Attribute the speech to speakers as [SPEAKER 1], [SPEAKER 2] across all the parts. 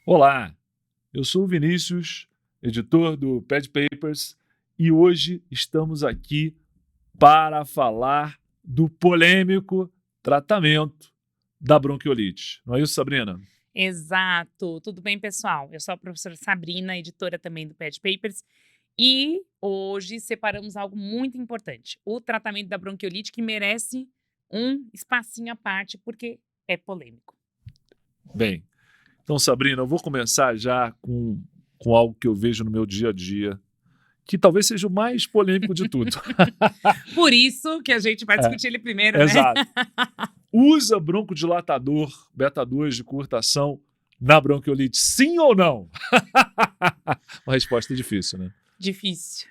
[SPEAKER 1] Olá, eu sou o Vinícius, editor do Pad Papers, e hoje estamos aqui para falar do polêmico tratamento da bronquiolite. Não é isso, Sabrina?
[SPEAKER 2] Exato. Tudo bem, pessoal? Eu sou a professora Sabrina, editora também do Pad Papers, e hoje separamos algo muito importante: o tratamento da bronquiolite, que merece um espacinho à parte, porque é polêmico.
[SPEAKER 1] Bem, então, Sabrina, eu vou começar já com algo que eu vejo no meu dia a dia, que talvez seja o mais polêmico de tudo.
[SPEAKER 2] Por isso que a gente vai discutir ele primeiro, né?
[SPEAKER 1] Exato. Usa broncodilatador beta-2 de curta ação na bronquiolite, sim ou não? Uma resposta difícil, né?
[SPEAKER 2] Difícil,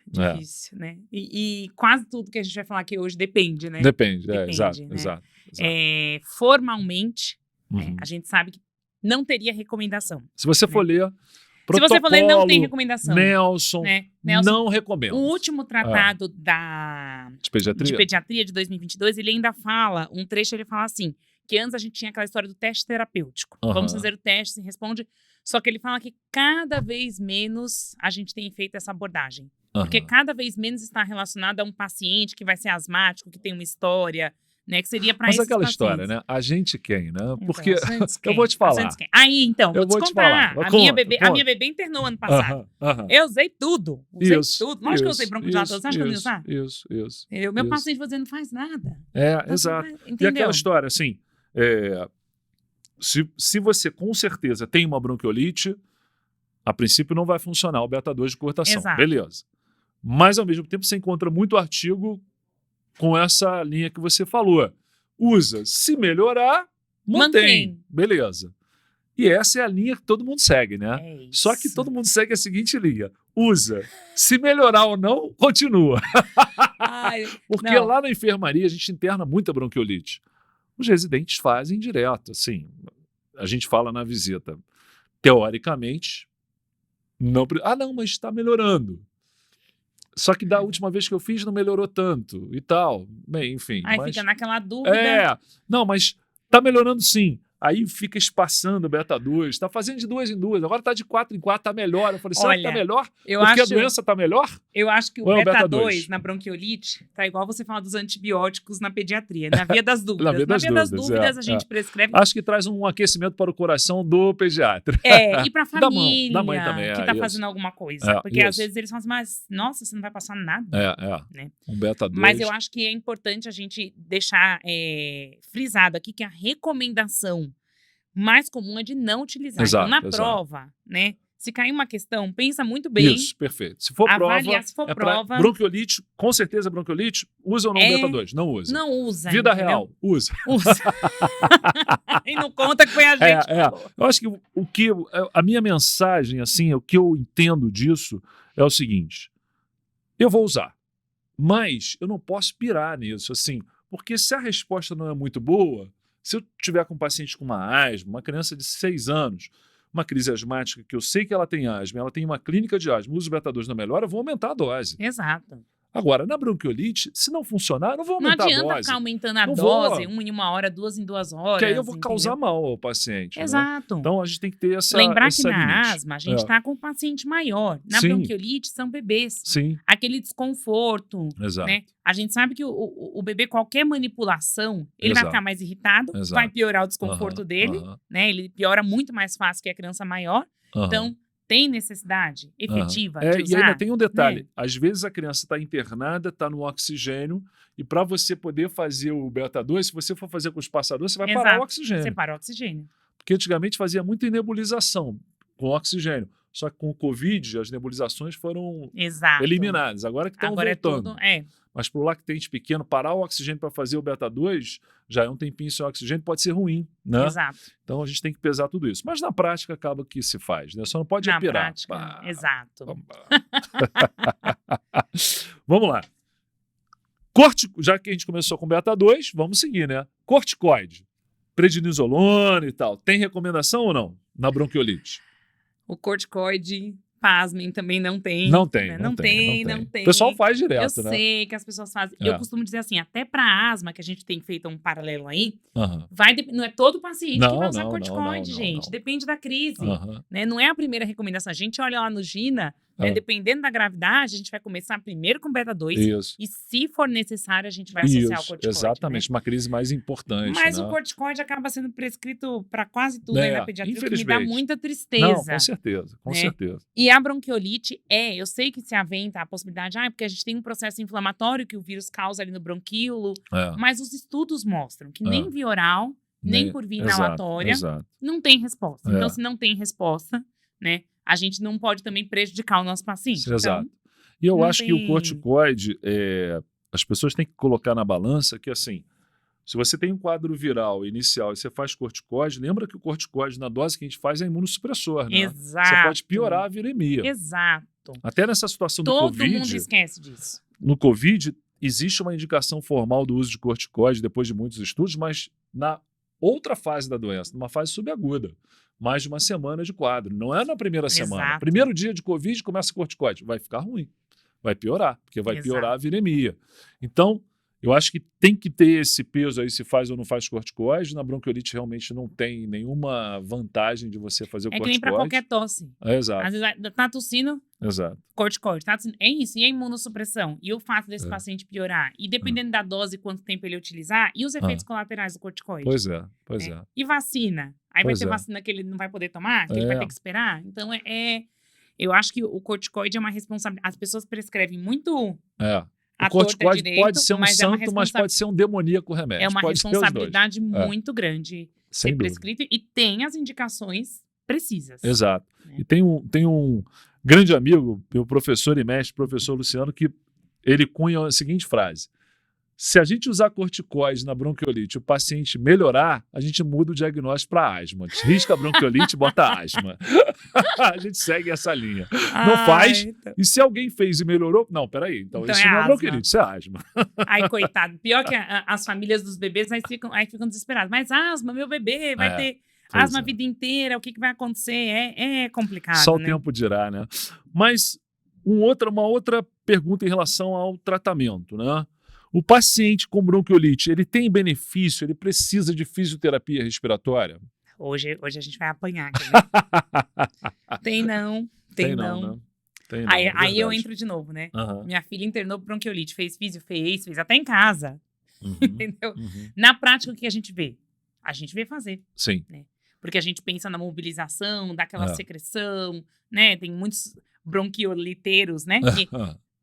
[SPEAKER 2] né? E quase tudo que a gente vai falar aqui hoje depende, né?
[SPEAKER 1] Depende, exato,
[SPEAKER 2] né?
[SPEAKER 1] exato.
[SPEAKER 2] Formalmente, a gente sabe que não teria recomendação.
[SPEAKER 1] Se você for ler,
[SPEAKER 2] se você for ler, não tem recomendação.
[SPEAKER 1] Nelson, não recomendo.
[SPEAKER 2] O último tratado de pediatria de 2022, ele ainda fala, um trecho ele fala assim, que antes a gente tinha aquela história do teste terapêutico. Vamos fazer o teste, se responde. Só que ele fala que cada vez menos a gente tem feito essa abordagem. Porque cada vez menos está relacionado a um paciente que vai ser asmático, que tem uma história, né, que seria para esses
[SPEAKER 1] Mas aquela
[SPEAKER 2] pacientes.
[SPEAKER 1] história, né? A gente quem, né? Porque
[SPEAKER 2] então,
[SPEAKER 1] eu vou te falar.
[SPEAKER 2] Aí, então, vou te contar. A minha bebê internou ano passado. Eu usei tudo. Tudo. Lógico que eu usei broncodilatador. Você acha que eu não ia usar?
[SPEAKER 1] Isso.
[SPEAKER 2] Meu paciente você não faz nada.
[SPEAKER 1] Exato.
[SPEAKER 2] Entendeu?
[SPEAKER 1] E aquela história, assim, se você com certeza tem uma bronquiolite, a princípio não vai funcionar o beta-2 de curta ação.
[SPEAKER 2] Exato.
[SPEAKER 1] Beleza. Mas, ao mesmo tempo, você encontra muito artigo com essa linha que você falou. Usa. Se melhorar, mantém. Beleza. E essa é a linha que todo mundo segue, né? Só que todo mundo segue a seguinte linha. Usa. Se melhorar ou não, continua. Porque lá na enfermaria a gente interna muita bronquiolite. Os residentes fazem direto, assim. A gente fala na visita. Teoricamente, não... mas está melhorando. Só que da última vez que eu fiz não melhorou tanto e tal. Bem, enfim.
[SPEAKER 2] Aí fica naquela dúvida.
[SPEAKER 1] Não, mas tá melhorando sim. Aí fica espaçando o beta-2, tá fazendo de 2 em 2, agora tá de 4 em 4, tá melhor. Eu falei, será que tá melhor? Porque a doença tá melhor?
[SPEAKER 2] Eu acho que o beta-2 na bronquiolite tá igual você fala dos antibióticos na pediatria, na via das dúvidas.
[SPEAKER 1] Na via das dúvidas
[SPEAKER 2] a gente prescreve.
[SPEAKER 1] Acho que traz um aquecimento para o coração do pediatra.
[SPEAKER 2] E pra família
[SPEAKER 1] da mãe também,
[SPEAKER 2] que tá fazendo alguma coisa. Porque às vezes eles falam assim, mas nossa, você não vai passar nada. Né?
[SPEAKER 1] Um beta-2.
[SPEAKER 2] Mas eu acho que é importante a gente deixar frisado aqui que a recomendação mais comum é de não utilizar.
[SPEAKER 1] Exato,
[SPEAKER 2] então, na prova, né? Se cair uma questão, pensa muito bem.
[SPEAKER 1] Isso, perfeito. Se for prova, bronquiolite, com certeza bronquiolite, usa ou não beta-2? Não usa.
[SPEAKER 2] Não usa.
[SPEAKER 1] Vida real, usa.
[SPEAKER 2] E não conta que foi a gente.
[SPEAKER 1] Eu acho que a minha mensagem, assim, o que eu entendo disso é o seguinte: eu vou usar, mas eu não posso pirar nisso, assim, porque se a resposta não é muito boa, se eu tiver com um paciente com uma asma, uma criança de 6 anos, uma crise asmática, que eu sei que ela tem asma, ela tem uma clínica de asma, uso beta-2 não melhora, eu vou aumentar a dose.
[SPEAKER 2] Exato.
[SPEAKER 1] Agora, na bronquiolite, se não funcionar, eu não vou aumentar a dose.
[SPEAKER 2] Não adianta ficar aumentando a dose, 1 em 1 hora, 2 em 2 horas.
[SPEAKER 1] Que aí eu vou causar mal ao paciente.
[SPEAKER 2] Exato.
[SPEAKER 1] Né? Então, a gente tem que ter essa
[SPEAKER 2] Lembrar que na
[SPEAKER 1] limite.
[SPEAKER 2] asma, a gente está com um paciente maior. Na bronquiolite, são bebês.
[SPEAKER 1] Sim.
[SPEAKER 2] Aquele desconforto.
[SPEAKER 1] Exato.
[SPEAKER 2] Né? A gente sabe que o bebê, qualquer manipulação, ele vai ficar mais irritado, vai piorar o desconforto dele. Né? Ele piora muito mais fácil que a criança maior. Então, tem necessidade efetiva de usar?
[SPEAKER 1] E ainda tem um detalhe. Né? Às vezes a criança está internada, está no oxigênio, e para você poder fazer o beta-2, se você for fazer com o espaçador, você vai parar o oxigênio.
[SPEAKER 2] Você para o oxigênio.
[SPEAKER 1] Porque antigamente fazia muita nebulização com oxigênio. Só que com o Covid, as nebulizações foram eliminadas. Agora que estão voltando. Mas para o lactente pequeno, parar o oxigênio para fazer o beta-2 já é um tempinho sem oxigênio, pode ser ruim, né?
[SPEAKER 2] Exato.
[SPEAKER 1] Então a gente tem que pesar tudo isso. Mas na prática acaba que se faz, né? Só não pode apirar.
[SPEAKER 2] Exato.
[SPEAKER 1] Vamos lá. Já que a gente começou com beta-2, vamos seguir, né? Corticoide, prednisolona e tal. Tem recomendação ou não na bronquiolite?
[SPEAKER 2] O corticoide Pasmem, também não tem.
[SPEAKER 1] Não tem,
[SPEAKER 2] né?
[SPEAKER 1] não tem.
[SPEAKER 2] O
[SPEAKER 1] pessoal faz direto,
[SPEAKER 2] eu
[SPEAKER 1] né?
[SPEAKER 2] Eu sei que as pessoas fazem. Eu costumo dizer assim, até para asma, que a gente tem feito um paralelo aí, não é todo paciente que vai usar corticoide, gente. Não. Depende da crise. Né? Não é a primeira recomendação. A gente olha lá no GINA, né? Dependendo da gravidade, a gente vai começar primeiro com beta-2 e, se for necessário, a gente vai associar o corticoide.
[SPEAKER 1] Exatamente, né? Uma crise mais importante.
[SPEAKER 2] Mas
[SPEAKER 1] né?
[SPEAKER 2] o corticoide acaba sendo prescrito para quase tudo aí na pediatria, o que me dá muita tristeza.
[SPEAKER 1] Não, com certeza, com certeza.
[SPEAKER 2] E a bronquiolite eu sei que se aventa a possibilidade, porque a gente tem um processo inflamatório que o vírus causa ali no bronquíolo, mas os estudos mostram que nem via oral, nem por via inalatória, não tem resposta. Então, se não tem resposta, né, a gente não pode também prejudicar o nosso paciente.
[SPEAKER 1] Exato.
[SPEAKER 2] Então,
[SPEAKER 1] e eu acho que o corticoide, as pessoas têm que colocar na balança que, assim, se você tem um quadro viral inicial e você faz corticoide, lembra que o corticoide, na dose que a gente faz, é imunossupressor, né?
[SPEAKER 2] Exato.
[SPEAKER 1] Você pode piorar a viremia.
[SPEAKER 2] Exato.
[SPEAKER 1] Até nessa situação do Covid...
[SPEAKER 2] Todo mundo esquece disso.
[SPEAKER 1] No Covid, existe uma indicação formal do uso de corticoide depois de muitos estudos, mas na outra fase da doença, numa fase subaguda. Mais de uma semana de quadro. Não é na primeira semana. Primeiro dia de Covid, começa corticoide. Vai ficar ruim. Vai piorar, porque vai piorar a viremia. Então, eu acho que tem que ter esse peso aí, se faz ou não faz corticoide. Na bronquiolite, realmente não tem nenhuma vantagem de você fazer o corticoide.
[SPEAKER 2] É que nem para qualquer tosse.
[SPEAKER 1] Exato.
[SPEAKER 2] Às vezes tá tossindo, corticoide. Tá tossindo. É isso. E a imunossupressão? E o fato desse paciente piorar? E dependendo da dose, quanto tempo ele utilizar? E os efeitos colaterais do corticoide?
[SPEAKER 1] Pois é.
[SPEAKER 2] E vacina? Aí vai ter vacina que ele não vai poder tomar? Que ele vai ter que esperar? Então, eu acho que o corticoide é uma responsabilidade. As pessoas prescrevem muito...
[SPEAKER 1] O corticoide pode ser um santo, mas pode ser um demoníaco remédio.
[SPEAKER 2] É uma responsabilidade muito grande ser prescrito e tem as indicações precisas.
[SPEAKER 1] Exato. Né? E tem um grande amigo, meu professor e mestre, professor Luciano, que ele cunha a seguinte frase: se a gente usar corticoide na bronquiolite e o paciente melhorar, a gente muda o diagnóstico para asma. Risca a bronquiolite e bota asma. A gente segue essa linha. Não faz. Então... E se alguém fez e melhorou, não, peraí. Então isso não é bronquiolite, isso é asma.
[SPEAKER 2] Ai, coitado. Pior que as famílias dos bebês aí ficam desesperadas. Mas asma, meu bebê vai ter asma a vida inteira, o que vai acontecer? É complicado.
[SPEAKER 1] Só o tempo dirá, né? Mas uma outra pergunta em relação ao tratamento, né? O paciente com bronquiolite, ele tem benefício? Ele precisa de fisioterapia respiratória?
[SPEAKER 2] Hoje a gente vai apanhar aqui, né? Tem não. Né? Aí eu entro de novo, né? Minha filha internou por bronquiolite, fez físio, fez até em casa. Entendeu? Na prática, o que a gente vê? A gente vê fazer.
[SPEAKER 1] Sim.
[SPEAKER 2] Né? Porque a gente pensa na mobilização, daquela secreção, né? Tem muitos bronquioliteiros, né? Que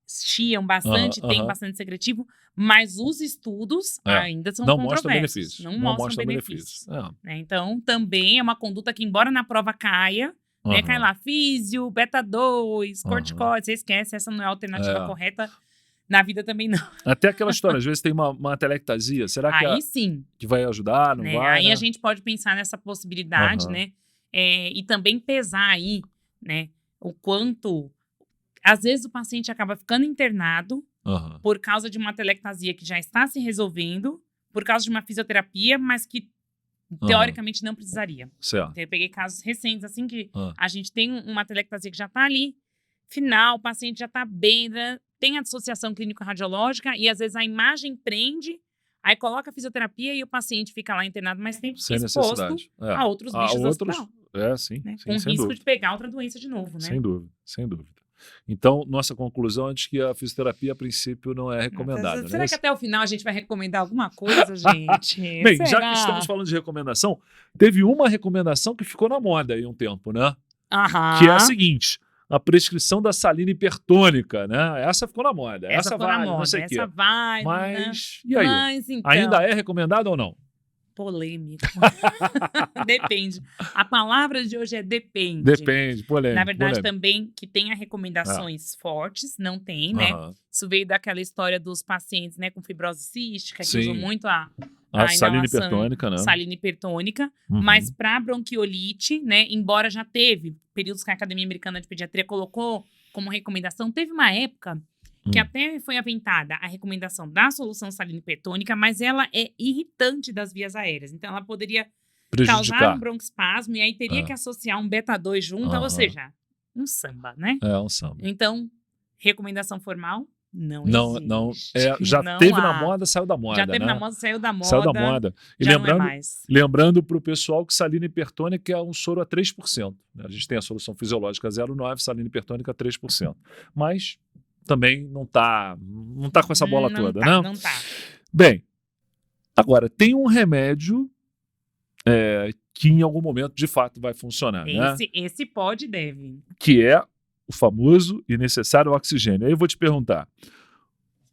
[SPEAKER 2] chiam bastante, tem bastante secretivo, mas os estudos ainda são controversos. Não mostram benefícios. Né? Então, também é uma conduta que, embora na prova caia, né, cai lá, físio, beta-2, corticoide, você esquece, essa não é a alternativa correta. Na vida também não.
[SPEAKER 1] Até aquela história, às vezes tem uma telectasia, será que,
[SPEAKER 2] sim.
[SPEAKER 1] Que vai ajudar, não vai?
[SPEAKER 2] Aí a gente pode pensar nessa possibilidade, né? E também pesar aí, né, o quanto... Às vezes o paciente acaba ficando internado por causa de uma telectasia que já está se resolvendo, por causa de uma fisioterapia, mas que teoricamente não precisaria.
[SPEAKER 1] Certo.
[SPEAKER 2] Então, eu peguei casos recentes, assim, que a gente tem uma telectasia que já está ali, final, o paciente já está bem, né? Tem a dissociação clínico-radiológica e às vezes a imagem prende, aí coloca a fisioterapia e o paciente fica lá internado mais tempo exposto a outros bichos do hospital.
[SPEAKER 1] Sim.
[SPEAKER 2] Né?
[SPEAKER 1] Sim,
[SPEAKER 2] com risco
[SPEAKER 1] dúvida.
[SPEAKER 2] de pegar outra doença de novo, né?
[SPEAKER 1] Sem dúvida. Então, nossa conclusão é de que a fisioterapia, a princípio, não é recomendada.
[SPEAKER 2] Será que até o final a gente vai recomendar alguma coisa, gente?
[SPEAKER 1] Bem, já que estamos falando de recomendação, teve uma recomendação que ficou na moda aí um tempo, né? Que é a seguinte: a prescrição da salina hipertônica, né? Essa ficou na moda. Essa vai, não sei o quê. Mas, e aí?
[SPEAKER 2] Então,
[SPEAKER 1] ainda é recomendado ou não?
[SPEAKER 2] Polêmico. Depende. A palavra de hoje é depende.
[SPEAKER 1] Depende, polêmico.
[SPEAKER 2] Na verdade, também que tenha recomendações fortes, não tem, né? Isso veio daquela história dos pacientes, né, com fibrose cística, que usam muito a
[SPEAKER 1] salina hipertônica, né?
[SPEAKER 2] Salina hipertônica. Mas para bronquiolite, né, embora já teve períodos que a Academia Americana de Pediatria colocou como recomendação, teve uma época que até foi aventada a recomendação da solução salina hipertônica, mas ela é irritante das vias aéreas. Então, ela poderia causar um broncoespasmo e aí teria que associar um beta-2 junto, ou seja, um samba, né?
[SPEAKER 1] É um samba.
[SPEAKER 2] Então, recomendação formal, não existe.
[SPEAKER 1] Já teve na moda, saiu da moda.
[SPEAKER 2] Já teve
[SPEAKER 1] né?
[SPEAKER 2] na moda, saiu da moda.
[SPEAKER 1] Saiu da moda. E lembrando para o pessoal que salina hipertônica é um soro a 3%. Né? A gente tem a solução fisiológica 0,9%, salina hipertônica 3%. Mas também não tá com essa bola toda, né?
[SPEAKER 2] Não tá.
[SPEAKER 1] Bem, agora, tem um remédio que em algum momento de fato vai funcionar.
[SPEAKER 2] Esse pode e deve.
[SPEAKER 1] Que é o famoso e necessário oxigênio. Aí eu vou te perguntar,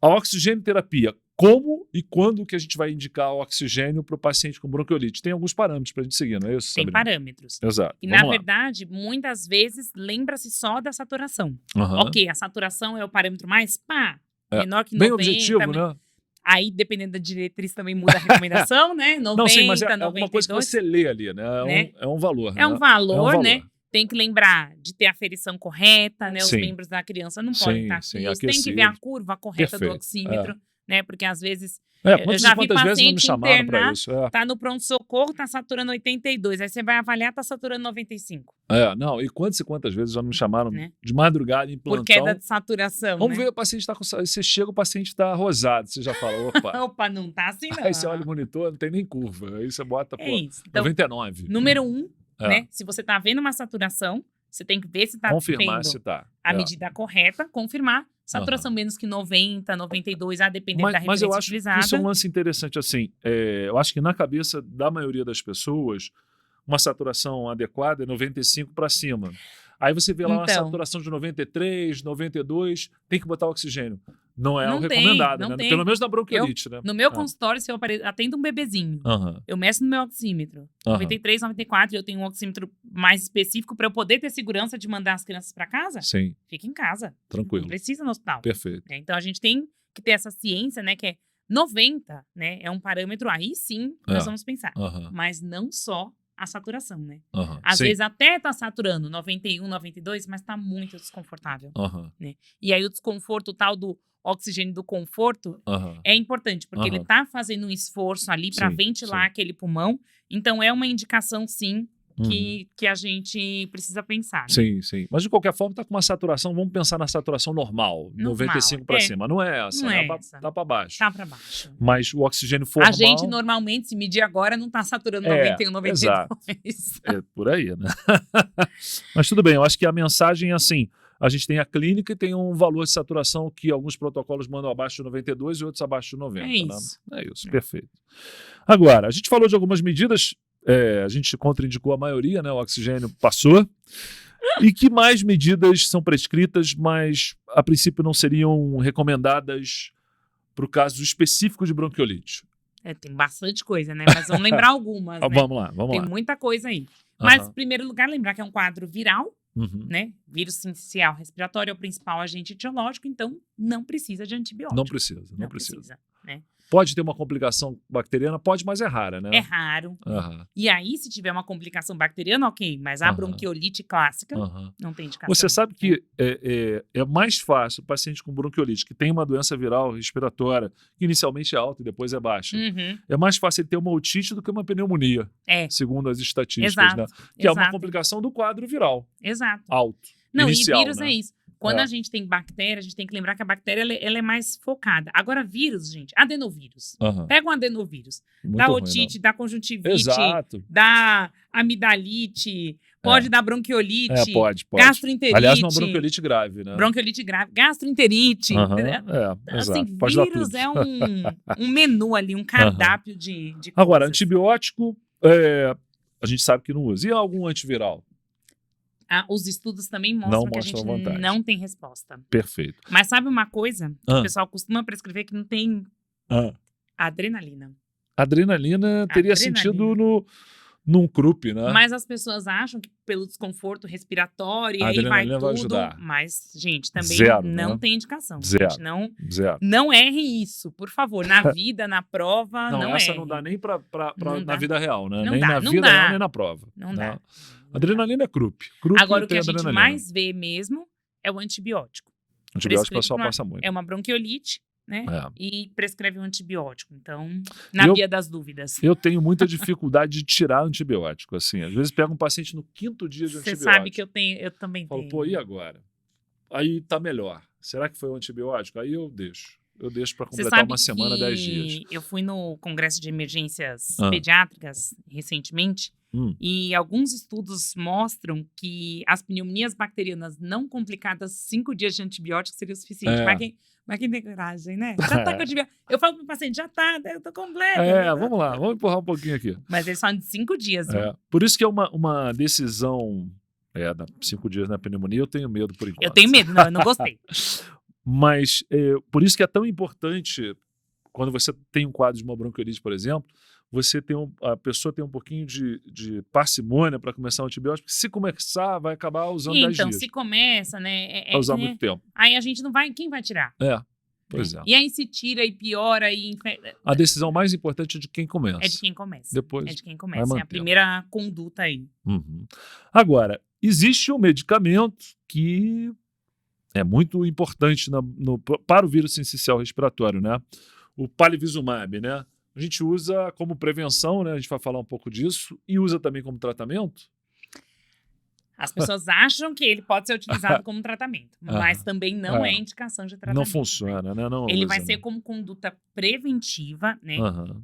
[SPEAKER 1] a oxigênio terapia, como e quando que a gente vai indicar o oxigênio para o paciente com bronquiolite? Tem alguns parâmetros para a gente seguir, não é isso, Sabrina?
[SPEAKER 2] Tem parâmetros.
[SPEAKER 1] Exato.
[SPEAKER 2] E na verdade, muitas vezes, lembra-se só da saturação. Ok, a saturação é o parâmetro mais, menor que 90.
[SPEAKER 1] Bem objetivo, né?
[SPEAKER 2] Aí, dependendo da diretriz, também muda a recomendação, né? 90,
[SPEAKER 1] não, sim, mas é
[SPEAKER 2] 92.
[SPEAKER 1] Alguma coisa que você lê ali, né? É um valor.
[SPEAKER 2] É um valor, né? Tem que lembrar de ter a aferição correta, né? Os membros da criança não podem estar frios. Tem que ver a curva correta do oxímetro, né? Porque às vezes eu já vi paciente internar, tá no pronto-socorro, tá saturando 82. Aí você vai avaliar, tá saturando 95.
[SPEAKER 1] Não, e quantas vezes já me chamaram de madrugada em plantão.
[SPEAKER 2] Por queda de saturação,
[SPEAKER 1] Vamos ver, o paciente tá com... Você chega, o paciente tá rosado, você já fala, opa.
[SPEAKER 2] Opa, não tá assim não.
[SPEAKER 1] Aí você olha o monitor, não tem nem curva. Aí você bota, então, 99.
[SPEAKER 2] Número 1, né? Se você tá vendo uma saturação, você tem que ver se tá
[SPEAKER 1] confirmar se tá.
[SPEAKER 2] A medida correta, confirmar. Saturação menos que 90, 92, a depender da referência
[SPEAKER 1] mas eu acho
[SPEAKER 2] utilizada.
[SPEAKER 1] Que isso é um lance interessante, assim. Eu acho que na cabeça da maioria das pessoas, uma saturação adequada é 95 para cima. Aí você vê lá uma saturação de 93, 92, tem que botar oxigênio. Não é o recomendado, né? Pelo menos na bronquiolite, né?
[SPEAKER 2] No meu consultório, se eu atendo um bebezinho, eu meço no meu oxímetro. 93, 94, eu tenho um oxímetro mais específico para eu poder ter segurança de mandar as crianças para casa.
[SPEAKER 1] Sim.
[SPEAKER 2] Fica em casa.
[SPEAKER 1] Tranquilo.
[SPEAKER 2] Não precisa no hospital.
[SPEAKER 1] Perfeito.
[SPEAKER 2] Então, a gente tem que ter essa ciência, né? Que é 90, né? É um parâmetro, aí sim, nós vamos pensar. Mas não só a saturação, né? Às vezes até tá saturando 91, 92, mas tá muito desconfortável. Né? E aí o desconforto tal do oxigênio do conforto é importante, porque ele tá fazendo um esforço ali para ventilar aquele pulmão. Então é uma indicação, sim, que a gente precisa pensar. Né?
[SPEAKER 1] Sim. Mas de qualquer forma tá com uma saturação, vamos pensar na saturação normal 95 para cima. Não é essa, né? Tá para baixo.
[SPEAKER 2] Tá para baixo.
[SPEAKER 1] Mas o oxigênio formal...
[SPEAKER 2] A gente normalmente, se medir agora, não tá saturando 91, 92.
[SPEAKER 1] Exato. É por aí, né? Mas tudo bem, eu acho que a mensagem é assim, a gente tem a clínica e tem um valor de saturação que alguns protocolos mandam abaixo de 92 e outros abaixo de 90.
[SPEAKER 2] É isso.
[SPEAKER 1] Né? É isso, perfeito. Agora, a gente falou de algumas medidas, a gente contraindicou a maioria, né? O oxigênio passou. E que mais medidas são prescritas, mas a princípio não seriam recomendadas para o caso específico de bronquiolite?
[SPEAKER 2] Tem bastante coisa, né? Mas vamos lembrar algumas, né?
[SPEAKER 1] Vamos lá.
[SPEAKER 2] Tem muita coisa aí. Mas, em primeiro lugar, lembrar que é um quadro viral, né? Vírus sincicial respiratório é o principal agente etiológico, então não precisa de antibiótico.
[SPEAKER 1] Não precisa.
[SPEAKER 2] Né?
[SPEAKER 1] Pode ter uma complicação bacteriana? Pode, mas é rara, né?
[SPEAKER 2] É raro. E aí, se tiver uma complicação bacteriana, ok. Mas a bronquiolite clássica não tem indicação.
[SPEAKER 1] Você sabe que é mais fácil o paciente com bronquiolite, que tem uma doença viral respiratória, que inicialmente é alta e depois é baixa. É mais fácil ele ter uma otite do que uma pneumonia, segundo as estatísticas. Né? Que é uma complicação do quadro viral.
[SPEAKER 2] Exato.
[SPEAKER 1] Alto.
[SPEAKER 2] Não,
[SPEAKER 1] inicial,
[SPEAKER 2] e vírus
[SPEAKER 1] né?
[SPEAKER 2] é isso. Quando a gente tem bactéria, a gente tem que lembrar que a bactéria ela é mais focada. Agora, vírus, gente, adenovírus. Pega um adenovírus. Dá otite, dá conjuntivite, dá amidalite, pode dar bronquiolite,
[SPEAKER 1] pode.
[SPEAKER 2] gastroenterite.
[SPEAKER 1] Aliás, uma bronquiolite grave, né?
[SPEAKER 2] Bronquiolite grave, gastroenterite. Assim, vírus é um menu ali, um cardápio de coisas.
[SPEAKER 1] Agora, antibiótico, a gente sabe que não usa. E algum antiviral?
[SPEAKER 2] Os estudos também mostram que a gente não tem resposta.
[SPEAKER 1] Perfeito.
[SPEAKER 2] Mas sabe uma coisa? O pessoal costuma prescrever que não tem adrenalina.
[SPEAKER 1] Adrenalina teria sentido num CRUP, né?
[SPEAKER 2] Mas as pessoas acham que pelo desconforto respiratório, aí vai tudo. Vai ajudar. Mas, gente, também não tem indicação.
[SPEAKER 1] Zero.
[SPEAKER 2] Não erre isso, por favor. Na vida, na prova, não
[SPEAKER 1] essa
[SPEAKER 2] erre.
[SPEAKER 1] Não dá nem na vida real, né?
[SPEAKER 2] Não
[SPEAKER 1] nem
[SPEAKER 2] dá,
[SPEAKER 1] na vida real, nem na prova.
[SPEAKER 2] Não dá.
[SPEAKER 1] Adrenalina é CRUP.
[SPEAKER 2] Agora, o que a gente mais vê mesmo é o antibiótico.
[SPEAKER 1] O antibiótico o pessoal passa muito.
[SPEAKER 2] É uma bronquiolite, né? E prescreve um antibiótico. Então, via das dúvidas.
[SPEAKER 1] Eu tenho muita dificuldade de tirar antibiótico, assim. Às vezes pega um paciente no 5º dia de antibiótico.
[SPEAKER 2] Você sabe que eu também
[SPEAKER 1] falo,
[SPEAKER 2] tenho.
[SPEAKER 1] Pô, e agora? Aí tá melhor. Será que foi o antibiótico? Aí eu deixo. Eu deixo para completar uma semana, 10 dias.
[SPEAKER 2] Eu fui no Congresso de Emergências Pediátricas recentemente e alguns estudos mostram que as pneumonias bacterianas não complicadas, 5 dias de antibiótico seria o suficiente. Mas quem tem coragem, né? Já tá com antibiótico. Eu falo pro paciente, já tá, eu tô completo.
[SPEAKER 1] Vamos lá, vamos empurrar um pouquinho aqui.
[SPEAKER 2] Mas eles falam de 5 dias.
[SPEAKER 1] Por isso que é uma decisão... 5 dias na pneumonia, eu tenho medo por enquanto.
[SPEAKER 2] Eu tenho medo, eu não gostei.
[SPEAKER 1] Mas por isso que é tão importante, quando você tem um quadro de uma bronquiolite, por exemplo, a pessoa tem um pouquinho de parcimônia para começar o antibiótico, porque se começar, vai acabar usando 10 dias.
[SPEAKER 2] Então, se começa, né?
[SPEAKER 1] Vai usar muito tempo.
[SPEAKER 2] Aí a gente não vai, quem vai tirar?
[SPEAKER 1] Pois é.
[SPEAKER 2] E aí se tira e piora.
[SPEAKER 1] A decisão mais importante é de quem começa.
[SPEAKER 2] É de quem começa.
[SPEAKER 1] Depois
[SPEAKER 2] é de quem começa. É a primeira conduta aí.
[SPEAKER 1] Agora, existe um medicamento que é muito importante para o vírus sincicial respiratório, né? O palivizumab, né? A gente usa como prevenção, né? A gente vai falar um pouco disso, e usa também como tratamento.
[SPEAKER 2] As pessoas acham que ele pode ser utilizado como tratamento, mas também não é indicação de tratamento.
[SPEAKER 1] Não funciona, né?
[SPEAKER 2] Ele vai ser como conduta preventiva, né?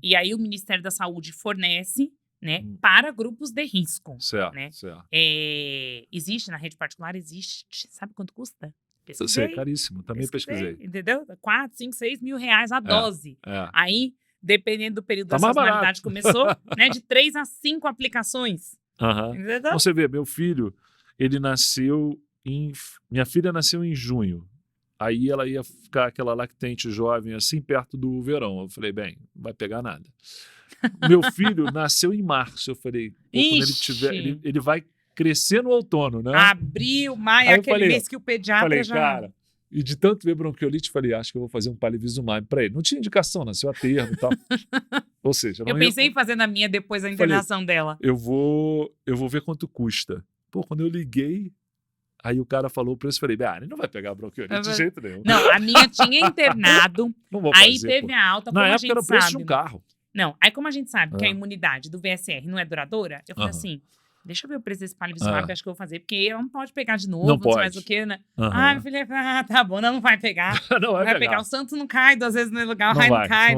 [SPEAKER 2] E aí o Ministério da Saúde fornece, né, para grupos de risco.
[SPEAKER 1] Certo,
[SPEAKER 2] né?
[SPEAKER 1] certo.
[SPEAKER 2] Existe, na rede particular, sabe quanto custa?
[SPEAKER 1] Eu sei, é caríssimo, também pesquisei.
[SPEAKER 2] Entendeu? 4, 5, 6 mil reais a dose. Aí, dependendo do período da sazonalidade, começou, né, de 3 a 5 aplicações.
[SPEAKER 1] Então, você vê, meu filho, ele nasceu minha filha nasceu em junho. Aí ela ia ficar aquela lactente jovem, assim, perto do verão. Eu falei, bem, não vai pegar nada. Meu filho nasceu em março. Eu falei, quando ele vai crescer no outono, né?
[SPEAKER 2] Abril, maio, aquele mês que o pediatra
[SPEAKER 1] cara, e de tanto ver bronquiolite, falei, acho que eu vou fazer um palivizumab para ele. Não tinha indicação, nasceu a termo e tal. Ou seja,
[SPEAKER 2] eu pensei em fazer na minha depois da internação dela.
[SPEAKER 1] Eu vou ver quanto custa. Pô, quando eu liguei, aí o cara falou o preço, falei, ele não vai pegar a bronquiolite de jeito nenhum.
[SPEAKER 2] Não, a minha tinha internado,
[SPEAKER 1] não vou
[SPEAKER 2] aí
[SPEAKER 1] fazer,
[SPEAKER 2] teve a alta, como
[SPEAKER 1] na
[SPEAKER 2] a
[SPEAKER 1] época
[SPEAKER 2] gente
[SPEAKER 1] era o preço
[SPEAKER 2] sabe.
[SPEAKER 1] de um carro.
[SPEAKER 2] Não, aí como a gente sabe que a imunidade do VSR não é duradoura, eu falei assim, deixa eu ver o preço desse palivizumab, acho que eu vou fazer, porque ela não pode pegar de novo, não sei mais o que, né? Meu filho, tá bom, não vai pegar.
[SPEAKER 1] não vai pegar.
[SPEAKER 2] O santo não cai 2 vezes no lugar, o raio não cai.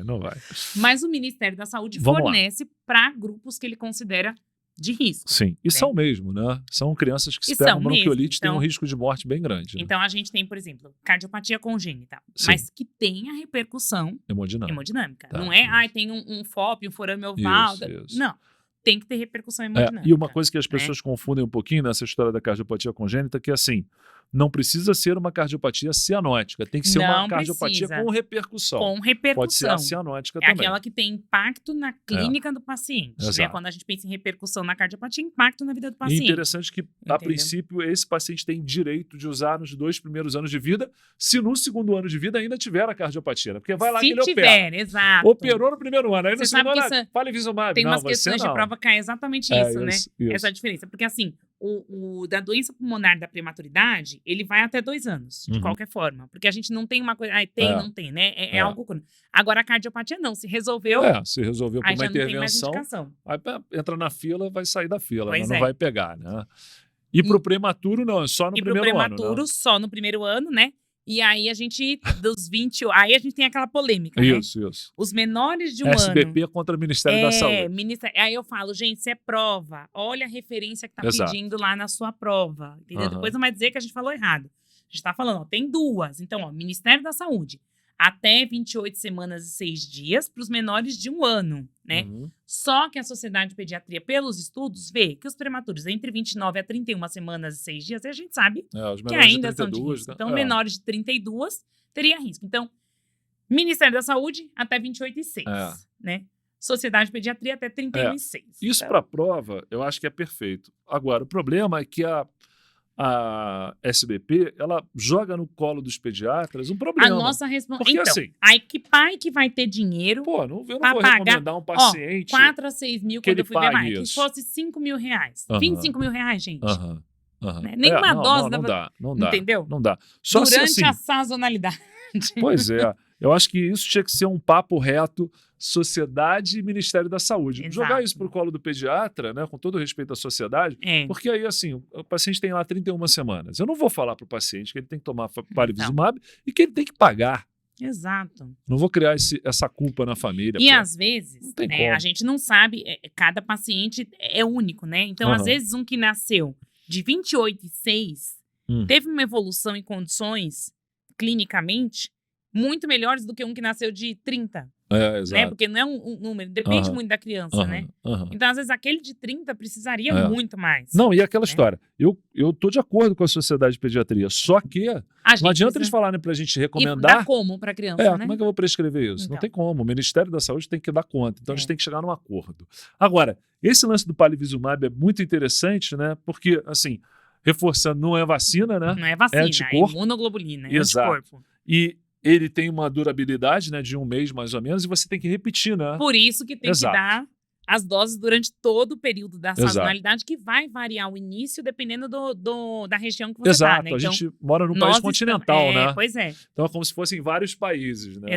[SPEAKER 1] Não vai.
[SPEAKER 2] Mas o Ministério da Saúde fornece para grupos que ele considera de risco.
[SPEAKER 1] Sim, e são mesmo, né? São crianças que se pegam bronquiolite, têm um risco de morte bem grande. Né?
[SPEAKER 2] Então a gente tem, por exemplo, cardiopatia congênita, mas que tem a repercussão hemodinâmica. Tá, não é, tem um FOP, um forame oval. Isso. Não. Tem que ter repercussão hemodinâmica.
[SPEAKER 1] E uma coisa que as pessoas confundem um pouquinho nessa história da cardiopatia congênita, que é assim, não precisa ser uma cardiopatia cianótica, tem que ser uma cardiopatia com repercussão. Pode ser a cianótica também.
[SPEAKER 2] É aquela que tem impacto na clínica do paciente. Né? Quando a gente pensa em repercussão na cardiopatia, impacto na vida do paciente.
[SPEAKER 1] E interessante que, a princípio, esse paciente tem direito de usar nos 2 primeiros anos de vida, se no 2º ano de vida ainda tiver a cardiopatia. Porque vai lá que ele opera.
[SPEAKER 2] Exato.
[SPEAKER 1] Operou no 1º ano, aí no 2º ano, palivizumab.
[SPEAKER 2] Tem umas questões de prova que é exatamente isso, né? Isso. Essa é a diferença. Porque assim, o da doença pulmonar da prematuridade, ele vai até 2 anos, de qualquer forma. Porque a gente não tem uma coisa, não tem, né? É algo crônico. Agora, a cardiopatia não, se resolveu.
[SPEAKER 1] Se resolveu por uma intervenção. Aí entra na fila, vai sair da fila, não vai pegar, né? E pro prematuro, não, é só no primeiro ano. E pro prematuro,
[SPEAKER 2] só no primeiro ano, né? E aí a gente, dos 20... Aí a gente tem aquela polêmica,
[SPEAKER 1] Isso.
[SPEAKER 2] Os menores de um ano...
[SPEAKER 1] SBP contra o Ministério da Saúde.
[SPEAKER 2] Aí eu falo, gente, isso é prova. Olha a referência que tá pedindo lá na sua prova. Entendeu? Depois não vai dizer que a gente falou errado. A gente tá falando, tem 2. Então, Ministério da Saúde. Até 28 semanas e 6 dias para os menores de 1 ano, né? Só que a Sociedade de Pediatria, pelos estudos, vê que os prematuros entre 29 a 31 semanas e 6 dias, a gente sabe que ainda são de risco. Então, menores de 32 teria risco. Então, Ministério da Saúde até 28 e 6, né? Sociedade de Pediatria até 31 e 6.
[SPEAKER 1] Isso para a prova, eu acho que é perfeito. Agora, o problema é que a SBP, ela joga no colo dos pediatras um problema.
[SPEAKER 2] A nossa resposta...
[SPEAKER 1] Porque,
[SPEAKER 2] então,
[SPEAKER 1] assim,
[SPEAKER 2] aí que pai que vai ter dinheiro...
[SPEAKER 1] eu não vou recomendar um paciente...
[SPEAKER 2] 4 a 6 mil, quando eu fui ver mais. Que fosse 5 mil reais. 25 mil reais, gente.
[SPEAKER 1] Né?
[SPEAKER 2] Nenhuma dose...
[SPEAKER 1] Não dá.
[SPEAKER 2] Entendeu?
[SPEAKER 1] Não dá. Só
[SPEAKER 2] durante
[SPEAKER 1] se, assim,
[SPEAKER 2] a sazonalidade.
[SPEAKER 1] Pois é. Eu acho que isso tinha que ser um papo reto, sociedade e Ministério da Saúde.
[SPEAKER 2] Exato.
[SPEAKER 1] Jogar isso pro colo do pediatra, né, com todo respeito à sociedade, porque aí, assim, o paciente tem lá 31 semanas. Eu não vou falar pro paciente que ele tem que tomar palivizumab e que ele tem que pagar.
[SPEAKER 2] Exato.
[SPEAKER 1] Não vou criar essa culpa na família.
[SPEAKER 2] E às vezes, né, a gente não sabe, cada paciente é único, né? Então, às vezes, um que nasceu de 28,6 teve uma evolução em condições, clinicamente, muito melhores do que um que nasceu de 30.
[SPEAKER 1] Exato.
[SPEAKER 2] Né? Porque não é um número, depende muito da criança, né? Então, às vezes, aquele de 30 precisaria muito mais.
[SPEAKER 1] Não, e aquela história, eu tô de acordo com a Sociedade de Pediatria, só que não adianta eles falarem pra gente recomendar...
[SPEAKER 2] E dar como pra criança, né?
[SPEAKER 1] Como é que eu vou prescrever isso? Então. Não tem como, o Ministério da Saúde tem que dar conta, então a gente tem que chegar num acordo. Agora, esse lance do palivizumab é muito interessante, né? Porque, assim, reforçando, não é vacina, né?
[SPEAKER 2] Não é vacina, é imunoglobulina, é anticorpo.
[SPEAKER 1] E ele tem uma durabilidade, né, de 1 mês mais ou menos, e você tem que repetir, né?
[SPEAKER 2] Por isso que tem que dar as doses durante todo o período da sazonalidade, que vai variar o início dependendo da região que você está, né?
[SPEAKER 1] Então, a gente mora num país continental, né?
[SPEAKER 2] Pois é.
[SPEAKER 1] Então é como se fossem vários países, né?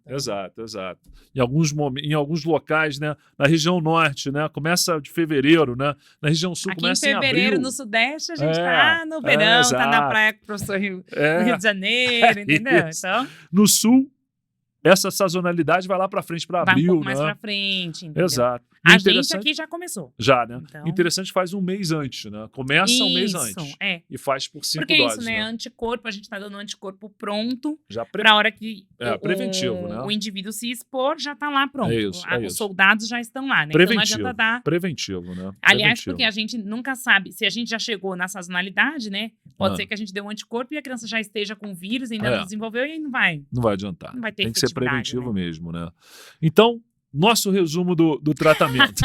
[SPEAKER 2] Exato.
[SPEAKER 1] Em alguns locais, né? Na região norte, né? Começa de fevereiro, né? Na região sul
[SPEAKER 2] aqui
[SPEAKER 1] começa em abril.
[SPEAKER 2] Aqui em fevereiro, no sudeste, a gente tá no verão, tá na praia com o professor Rio de Janeiro, entendeu? Então...
[SPEAKER 1] No sul, essa sazonalidade vai lá para frente, para abril,
[SPEAKER 2] vai um pouco
[SPEAKER 1] né?
[SPEAKER 2] mais para frente, entendeu?
[SPEAKER 1] Exato.
[SPEAKER 2] A gente aqui já começou.
[SPEAKER 1] Já, né? Então... Interessante, faz 1 mês antes, né? Começa 1 mês antes. E faz por 5 doses.
[SPEAKER 2] Porque isso, né? Anticorpo, a gente tá dando anticorpo pronto
[SPEAKER 1] já
[SPEAKER 2] pra hora que
[SPEAKER 1] preventivo, né?
[SPEAKER 2] O indivíduo se expor, já tá lá pronto.
[SPEAKER 1] Isso.
[SPEAKER 2] Os soldados já estão lá, né?
[SPEAKER 1] Preventivo.
[SPEAKER 2] Então não adianta dar...
[SPEAKER 1] Preventivo, né?
[SPEAKER 2] Aliás, porque a gente nunca sabe, se a gente já chegou na sazonalidade, né? Pode ser que a gente dê um anticorpo e a criança já esteja com o vírus, ainda não desenvolveu e aí não vai.
[SPEAKER 1] Não vai adiantar.
[SPEAKER 2] Não vai ter
[SPEAKER 1] Tem que ser preventivo,
[SPEAKER 2] né?
[SPEAKER 1] mesmo, né? Então, nosso resumo do tratamento.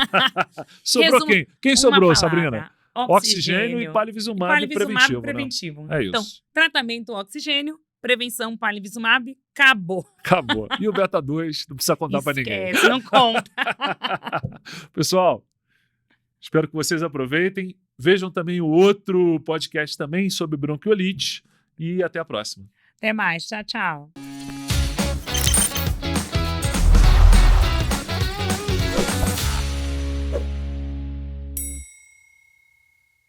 [SPEAKER 1] Sobrou quem? Quem sobrou, Sabrina? Oxigênio e palivizumab preventivo. Né? É isso.
[SPEAKER 2] Então, tratamento oxigênio, prevenção palivizumab, acabou.
[SPEAKER 1] Acabou. E o beta 2 não precisa contar para ninguém.
[SPEAKER 2] Não conta.
[SPEAKER 1] Pessoal, espero que vocês aproveitem. Vejam também o outro podcast também sobre bronquiolite e até a próxima.
[SPEAKER 2] Até mais. Tchau, tchau.